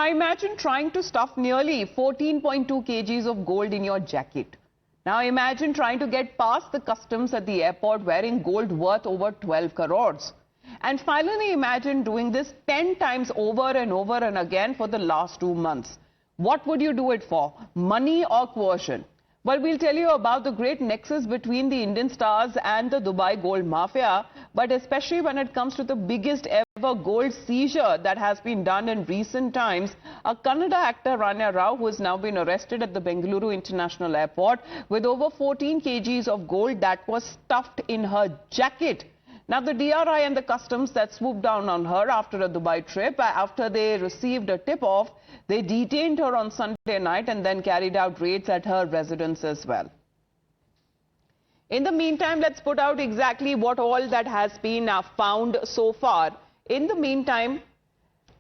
imagine trying to stuff nearly 14.2 kgs of gold in your jacket. Now imagine trying to get past the customs at the airport wearing gold worth over 12 crores. And finally imagine doing this 10 times over and again for the last 2 months. What would you do it for? Money or coercion? Well, we'll tell you about the great nexus between the Indian stars and the Dubai gold mafia, but especially when it comes to the biggest ever gold seizure that has been done in recent times. A Kannada actor, Rania Rao, who has now been arrested at the Bengaluru International Airport with over 14 kgs of gold that was stuffed in her jacket. Now, the DRI and the customs that swooped down on her after a Dubai trip, after they received a tip-off, they detained her on Sunday night and then carried out raids at her residence as well. In the meantime, let's put out exactly what all that has been found so far. In the meantime,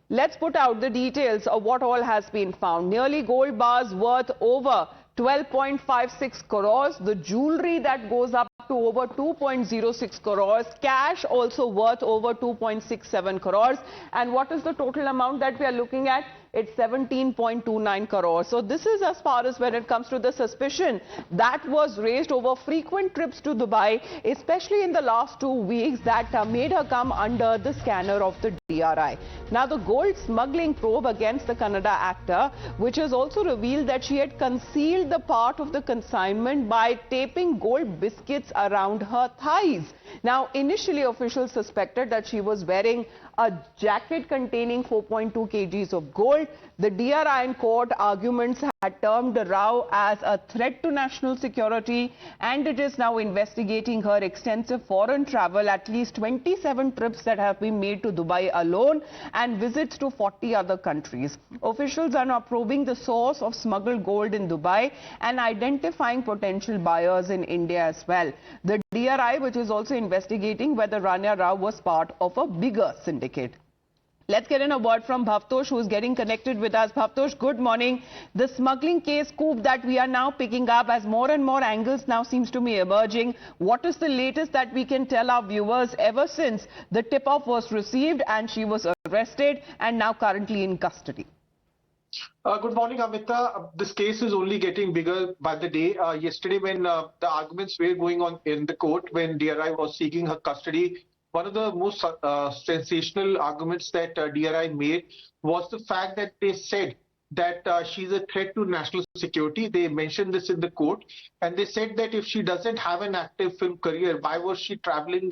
let's put out the details of what all has been found. Nearly gold bars worth over 12.56 crores, the jewelry that goes up to over 2.06 crores, cash also worth over 2.67 crores. And what is the total amount that we are looking at? It's 17.29 crores. So this is as far as when it comes to the suspicion that was raised over frequent trips to Dubai, especially in the last 2 weeks, that made her come under the scanner of the DRI. Now, the gold smuggling probe against the Kannada actor, which has also revealed that she had concealed the part of the consignment by taping gold biscuits around her thighs. Now, initially, officials suspected that she was wearing a jacket containing 4.2 kgs of gold. The DRI in court arguments had termed Rao as a threat to national security, and it is now investigating her extensive foreign travel, at least 27 trips that have been made to Dubai alone and visits to 40 other countries. Officials are now probing the source of smuggled gold in Dubai and identifying potential buyers in India as well. The DRI, which is also investigating whether Rania Rao was part of a bigger syndicate. Let's get in a word from Bhavtosh, who is getting connected with us. Bhavtosh, good morning. The smuggling case scoop that we are now picking up as more and more angles now seems to be emerging. What is the latest that we can tell our viewers ever since the tip-off was received and she was arrested and now currently in custody? Good morning, Amita. This case is only getting bigger by the day. Yesterday, when the arguments were going on in the court, when DRI was seeking her custody, one of the most sensational arguments that DRI made was the fact that they said that she's a threat to national security. They mentioned this in the court, and they said that if she doesn't have an active film career, why was she traveling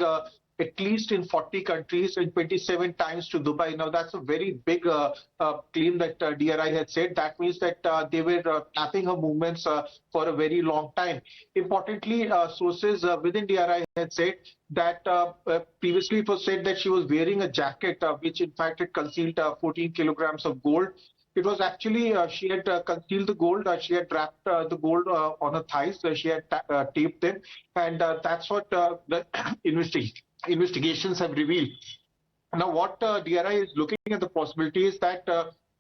at least in 40 countries and 27 times to Dubai? Now, that's a very big claim that DRI had said. That means that they were tapping her movements for a very long time. Importantly, sources within DRI had said that previously it was said that she was wearing a jacket, which in fact had concealed 14 kilograms of gold. It was actually, she had concealed the gold, she had wrapped the gold on her thighs, she had taped them, and that's what the investigations have revealed. Now, what DRI is looking at the possibility is that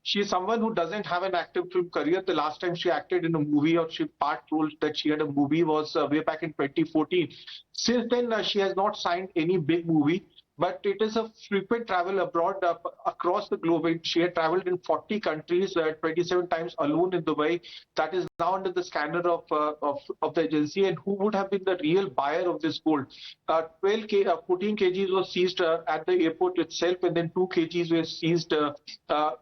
she is someone who doesn't have an active film career. The last time she acted in a movie, or she part told that she had a movie, was way back in 2014. Since then, she has not signed any big movie. But it is a frequent travel abroad across the globe. She had traveled in 40 countries, 27 times alone in Dubai. That is now under the scanner of the agency. And who would have been the real buyer of this gold? 14 kgs was seized at the airport itself, and then 2 kgs were seized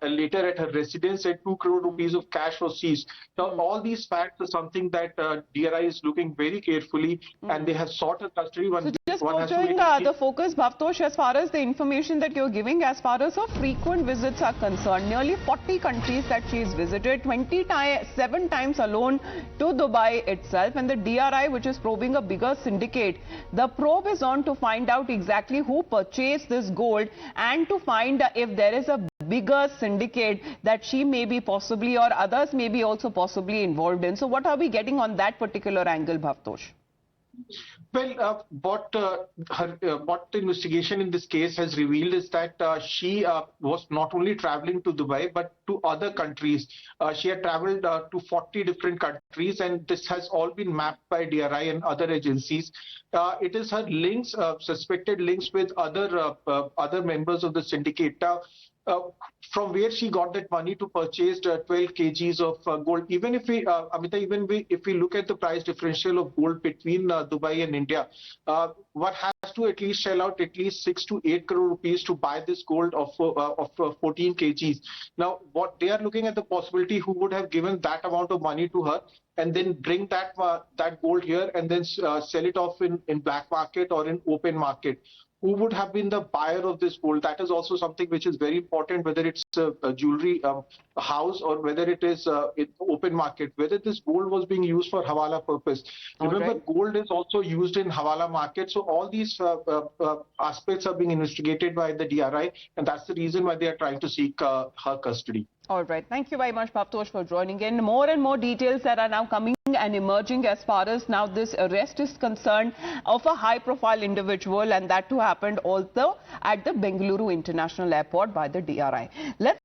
later at her residence, and 2 crore rupees of cash was seized. Now, all these facts are something that DRI is looking very carefully, and they have sought a custody. Just putting the focus, Bhavtosh, as far as the information that you're giving, as far as her frequent visits are concerned, nearly 40 countries that she has visited, 27 times alone to Dubai itself, and the DRI, which is probing a bigger syndicate. The probe is on to find out exactly who purchased this gold and to find if there is a bigger syndicate that she may be possibly, or others may be also possibly involved in. So what are we getting on that particular angle, Bhavtosh? Well, what the investigation in this case has revealed is that she was not only traveling to Dubai, but to other countries. She had traveled to 40 different countries, and this has all been mapped by DRI and other agencies. It is her links, suspected links with other members of the syndicate. from where she got that money to purchase 12 kgs of gold. Even if we, Amita, if we look at the price differential of gold between Dubai and India, one has to at least shell out at least 6 to 8 crore rupees to buy this gold of 14 kgs. Now, what they are looking at the possibility who would have given that amount of money to her and then bring that gold here and then sell it off in black market or in open market. Who would have been the buyer of this gold? That is also something which is very important, whether it's a jewelry house or whether it is in open market, whether this gold was being used for Hawala purpose. Remember, gold is also used in Hawala market. So all these aspects are being investigated by the DRI, and that's the reason why they are trying to seek her custody. All right. Thank you very much, Bhabtosh, for joining in. More and more details that are now coming and emerging as far as now this arrest is concerned of a high-profile individual, and that too happened also at the Bengaluru International Airport by the DRI. Let's